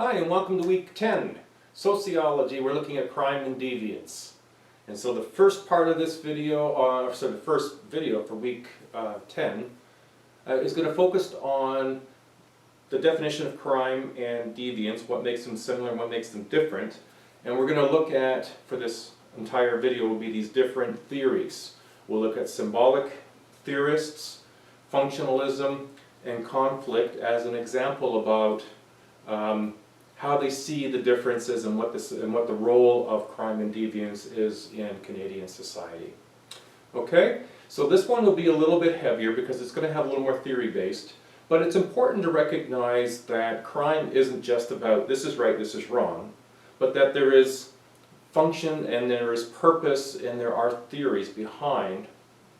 Hi, and welcome to week 10, Sociology. We're looking at crime and deviance. And so the first part of this video, the first video for week 10, is going to focus on the definition of crime and deviance, what makes them similar and what makes them different. And we're going to look at, for this entire video, will be these different theories. We'll look at symbolic theorists, functionalism, and conflict as an example about how they see the differences and what the role of crime and deviance is in Canadian society. Okay, so this one will be a little bit heavier because it's going to have a little more theory-based, but it's important to recognize that crime isn't just about this is right, this is wrong, but that there is function and there is purpose and there are theories behind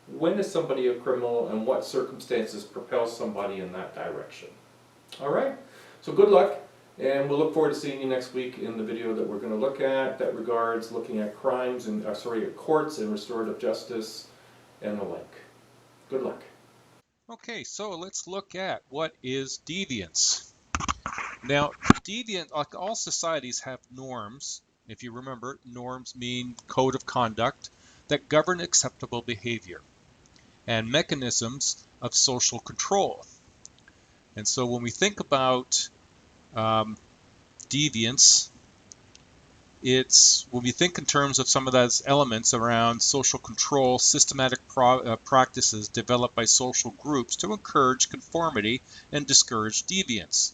when is somebody a criminal and what circumstances propel somebody in that direction. Alright, so good luck, and we'll look forward to seeing you next week in the video that we're going to look at that regards looking at crimes and at courts and restorative justice and the like. Good luck. Okay, so let's look at what is deviance. Now, like all societies have norms. If you remember, norms mean code of conduct that govern acceptable behavior and mechanisms of social control. And so when we think about deviance, it's when we think in terms of some of those elements around social control, systematic practices developed by social groups to encourage conformity and discourage deviance.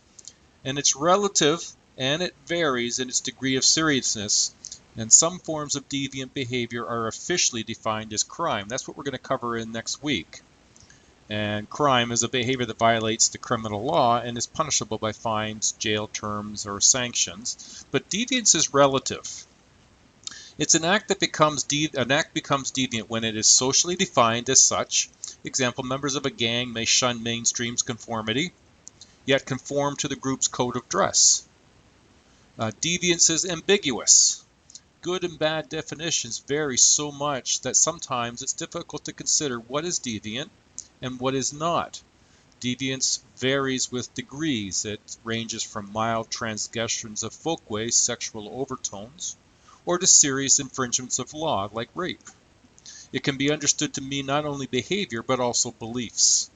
And it's relative and it varies in its degree of seriousness, and some forms of deviant behavior are officially defined as crime. That's what we're going to cover in next week. And crime is a behavior that violates the criminal law and is punishable by fines, jail terms, or sanctions. But deviance is relative. It's an act that becomes deviant when it is socially defined as such. Example, members of a gang may shun mainstream's conformity, yet conform to the group's code of dress. Deviance is ambiguous. Good and bad definitions vary so much that sometimes it's difficult to consider what is deviant and what is not. Deviance varies with degrees. It ranges from mild transgressions of folkways, sexual overtones, or to serious infringements of law like rape. It can be understood to mean not only behavior but also beliefs.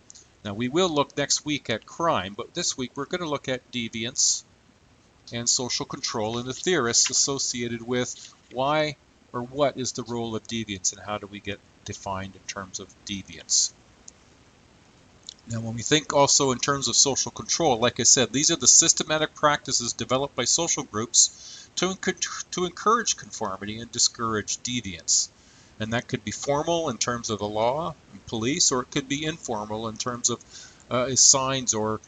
Now we will look next week at crime, but this week we're going to look at deviance and social control and the theorists associated with why or what is the role of deviance and how do we get defined in terms of deviance. Now, when we think also in terms of social control, like I said, these are the systematic practices developed by social groups to encourage conformity and discourage deviance. And that could be formal in terms of the law and police, or it could be informal in terms of signs or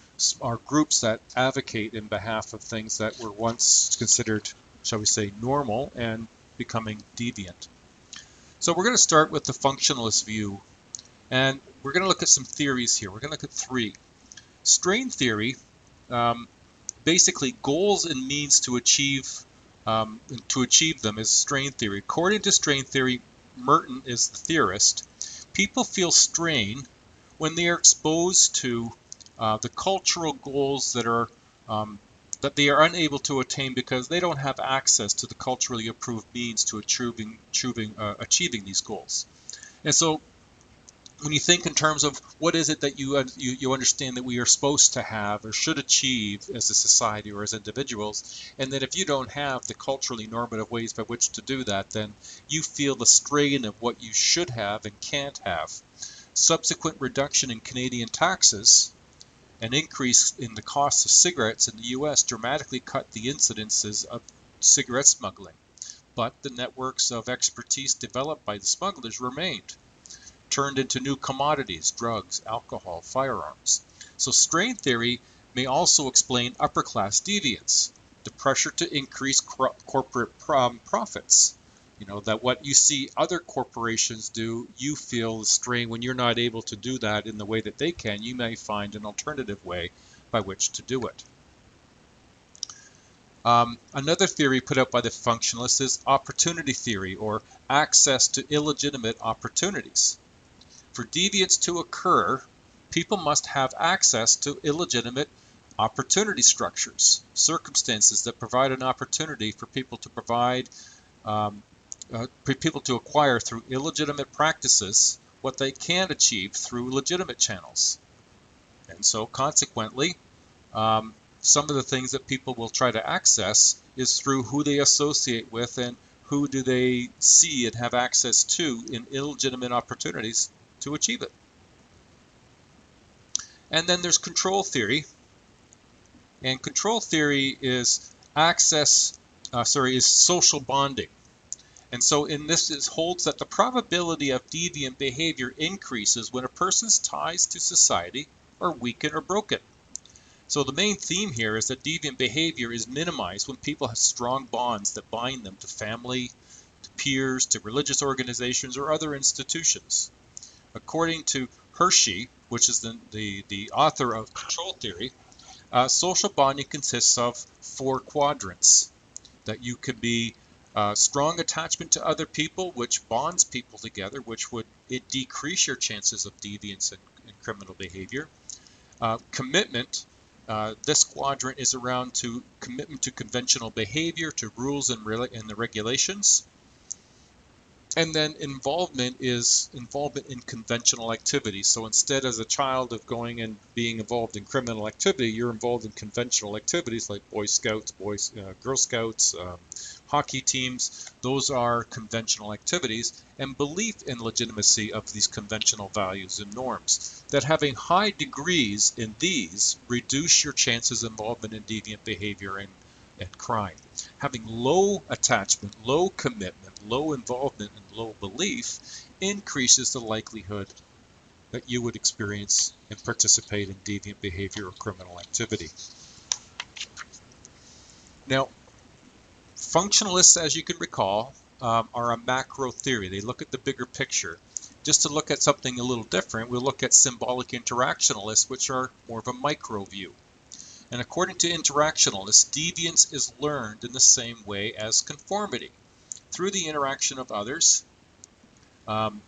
groups that advocate in behalf of things that were once considered, shall we say, normal and becoming deviant. So we're going to start with the functionalist view. And we're going to look at some theories here. We're going to look at three. Strain theory, basically goals and means to achieve them is strain theory. According to strain theory, Merton is the theorist. People feel strain when they are exposed to the cultural goals that they are unable to attain because they don't have access to the culturally approved means to achieving these goals. And so when you think in terms of what is it that you understand that we are supposed to have or should achieve as a society or as individuals, and that if you don't have the culturally normative ways by which to do that, then you feel the strain of what you should have and can't have. Subsequent reduction in Canadian taxes and increase in the cost of cigarettes in the U.S. dramatically cut the incidences of cigarette smuggling, but the networks of expertise developed by the smugglers remained, turned into new commodities, drugs, alcohol, firearms. So strain theory may also explain upper class deviance, the pressure to increase corporate profits. You know, that what you see other corporations do, you feel the strain when you're not able to do that in the way that they can. You may find an alternative way by which to do it. Another theory put out by the functionalists is opportunity theory, or access to illegitimate opportunities. For deviance to occur, people must have access to illegitimate Opportunity structures, circumstances that provide an opportunity for people to provide, for people to acquire through illegitimate practices what they can achieve through legitimate channels. And so consequently, some of the things that people will try to access is through who they associate with and who do they see and have access to in illegitimate opportunities to achieve it. And then there's control theory. And control theory is is social bonding. And so in this, it holds that the probability of deviant behavior increases when a person's ties to society are weakened or broken. So the main theme here is that deviant behavior is minimized when people have strong bonds that bind them to family, to peers, to religious organizations, or other institutions. According to Hershey, which is the author of control theory, social bonding consists of 4 quadrants. That you could be strong attachment to other people, which bonds people together, which would decrease your chances of deviance and criminal behavior. Commitment, this quadrant is around to commitment to conventional behavior, to rules and the regulations. And then involvement is involvement in conventional activities. So instead, as a child of going and being involved in criminal activity, you're involved in conventional activities like Boy Scouts, Girl Scouts, hockey teams. Those are conventional activities, and belief in legitimacy of these conventional values and norms. That having high degrees in these reduce your chances of involvement in deviant behavior and crime. Having low attachment, low commitment, low involvement, and low belief increases the likelihood that you would experience and participate in deviant behavior or criminal activity. Now, functionalists, as you can recall, are a macro theory. They look at the bigger picture. Just to look at something a little different, we'll look at symbolic interactionalists, which are more of a micro view. And according to interactionalists, deviance is learned in the same way as conformity, through the interaction of others and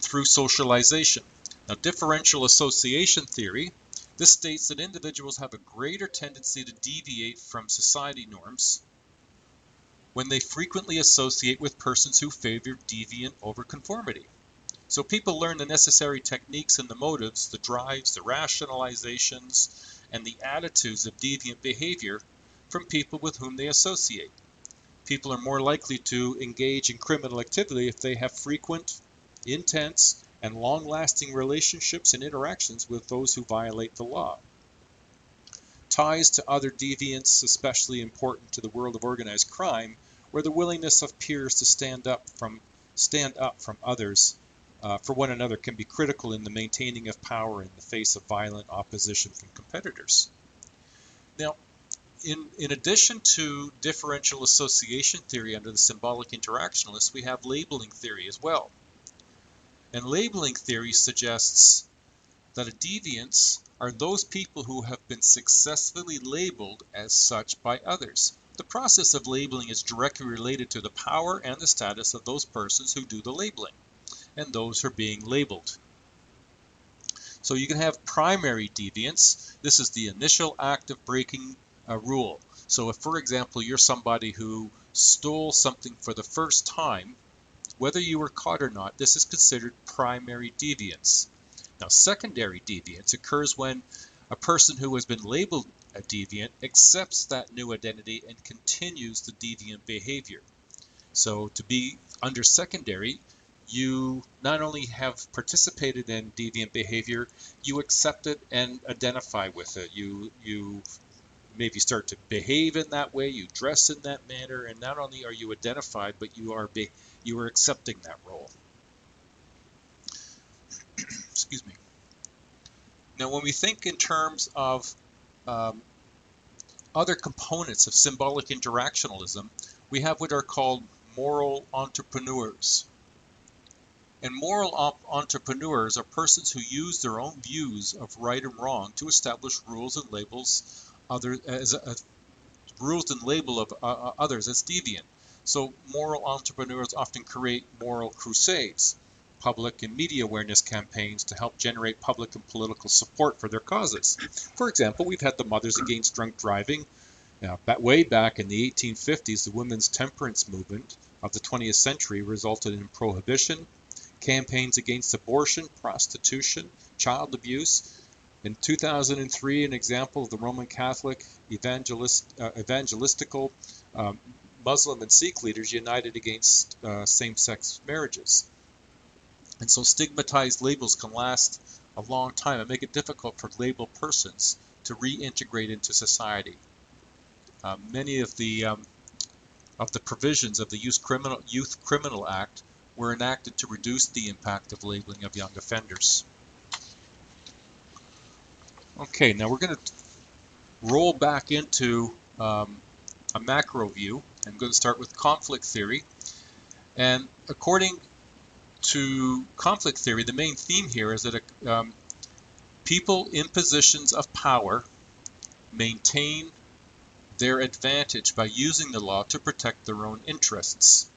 through socialization. Now, differential association theory, this states that individuals have a greater tendency to deviate from society norms when they frequently associate with persons who favor deviant over conformity. So people learn the necessary techniques and the motives, the drives, the rationalizations, and the attitudes of deviant behavior from people with whom they associate. People are more likely to engage in criminal activity if they have frequent, intense, and long-lasting relationships and interactions with those who violate the law. Ties to other deviants, especially important to the world of organized crime, where the willingness of peers to stand up from others for one another can be critical in the maintaining of power in the face of violent opposition from competitors. Now, in addition to differential association theory under the symbolic interactionalists, we have labeling theory as well. And labeling theory suggests that a deviants are those people who have been successfully labeled as such by others. The process of labeling is directly related to the power and the status of those persons who do the labeling and those who are being labeled. So you can have primary deviance. This is the initial act of breaking a rule. So if, for example, you're somebody who stole something for the first time, whether you were caught or not, this is considered primary deviance. Now, secondary deviance occurs when a person who has been labeled a deviant accepts that new identity and continues the deviant behavior. So to be under secondary, you not only have participated in deviant behavior, you accept it and identify with it. You maybe start to behave in that way, you dress in that manner, and not only are you identified, but you are accepting that role. Excuse me. Now, when we think in terms of other components of symbolic interactionalism, we have what are called moral entrepreneurs. And moral entrepreneurs are persons who use their own views of right and wrong to establish rules and labels rules and label of others as deviant. So moral entrepreneurs often create moral crusades. public and media awareness campaigns to help generate public and political support for their causes. For example, we've had the Mothers Against Drunk Driving. Now, way back in the 1850s, the women's temperance movement of the 20th century resulted in prohibition, campaigns against abortion, prostitution, child abuse. In 2003, an example of the Roman Catholic evangelistical Muslim and Sikh leaders united against same-sex marriages. And so stigmatized labels can last a long time and make it difficult for labeled persons to reintegrate into society. Many of the provisions of the Youth Criminal Act were enacted to reduce the impact of labeling of young offenders. Okay, now we're going to roll back into a macro view. I'm going to start with conflict theory. And according to conflict theory, the main theme here is that people in positions of power maintain their advantage by using the law to protect their own interests.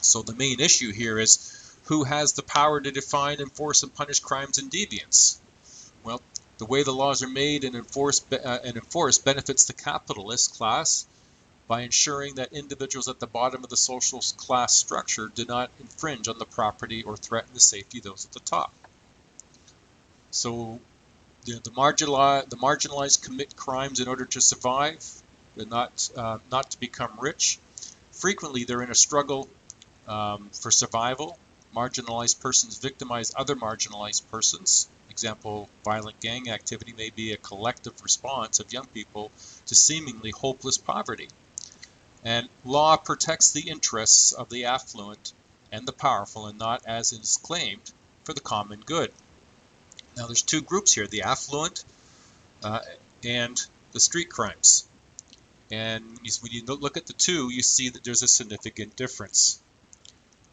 So the main issue here is who has the power to define, enforce, and punish crimes and deviance? Well, the way the laws are made and enforced benefits the capitalist class by ensuring that individuals at the bottom of the social class structure do not infringe on the property or threaten the safety of those at the top. So the marginalized commit crimes in order to survive, not to become rich. Frequently, they're in a struggle for survival. Marginalized persons victimize other marginalized persons. Example, violent gang activity may be a collective response of young people to seemingly hopeless poverty. And law protects the interests of the affluent and the powerful, and not, as it is claimed, for the common good. Now, there's two groups here, the affluent and the street crimes. And when you look at the two, you see that there's a significant difference.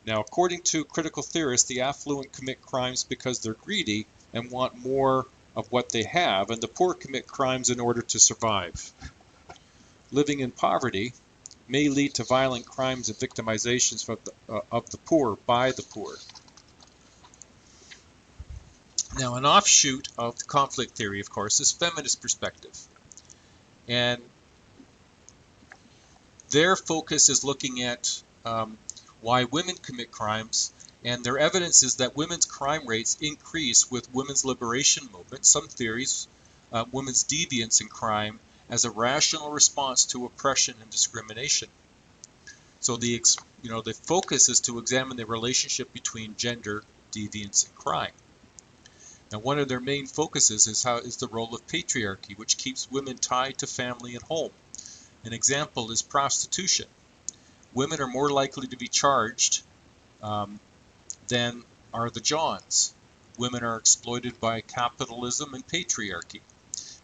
Now, according to critical theorists, the affluent commit crimes because they're greedy and want more of what they have, and the poor commit crimes in order to survive. Living in poverty may lead to violent crimes and victimizations of the poor by the poor. Now, an offshoot of the conflict theory, of course, is feminist perspective. And their focus is looking at why women commit crimes, and their evidence is that women's crime rates increase with women's liberation movement. Some theories, women's deviance in crime as a rational response to oppression and discrimination. So the focus is to examine the relationship between gender, deviance, and crime. Now, one of their main focuses is the role of patriarchy, which keeps women tied to family and home. An example is prostitution. Women are more likely to be charged than are the Johns. Women are exploited by capitalism and patriarchy.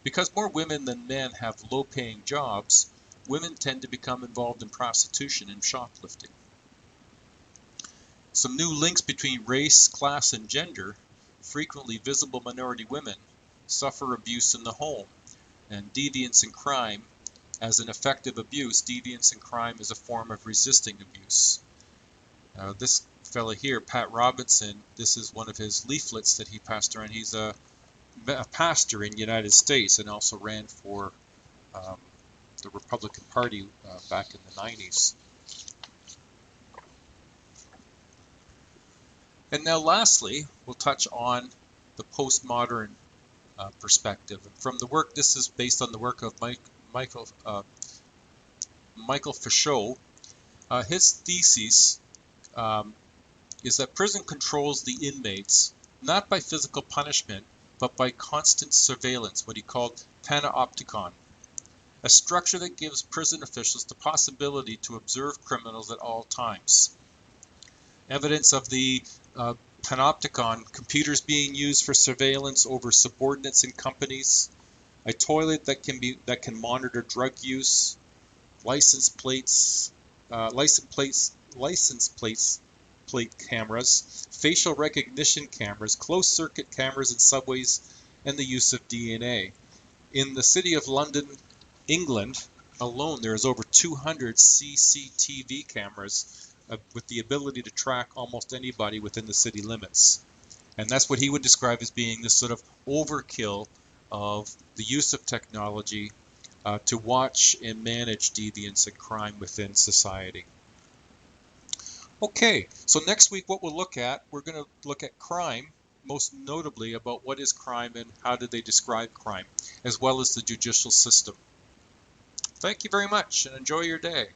Because more women than men have low-paying jobs, women tend to become involved in prostitution and shoplifting. Some new links between race, class, and gender. Frequently visible minority women suffer abuse in the home, and deviance in crime as an effective abuse. Deviance in crime is a form of resisting abuse. This fellow here, Pat Robinson, this is one of his leaflets that he passed around. He's a pastor in the United States and also ran for the Republican Party back in the 90s. And now lastly, we'll touch on the postmodern perspective. From the work, this is based on the work of Michael Foucault. His thesis is that prison controls the inmates not by physical punishment, but by constant surveillance, what he called panopticon, a structure that gives prison officials the possibility to observe criminals at all times. Evidence of the panopticon: computers being used for surveillance over subordinates in companies, a toilet that can monitor drug use, license plate cameras, facial recognition cameras, closed circuit cameras in subways, and the use of DNA. In the city of London, England alone, there is over 200 CCTV cameras with the ability to track almost anybody within the city limits. And that's what he would describe as being this sort of overkill of the use of technology to watch and manage deviance and crime within society. Okay, so next week what we're going to look at crime, most notably about what is crime and how do they describe crime, as well as the judicial system. Thank you very much and enjoy your day.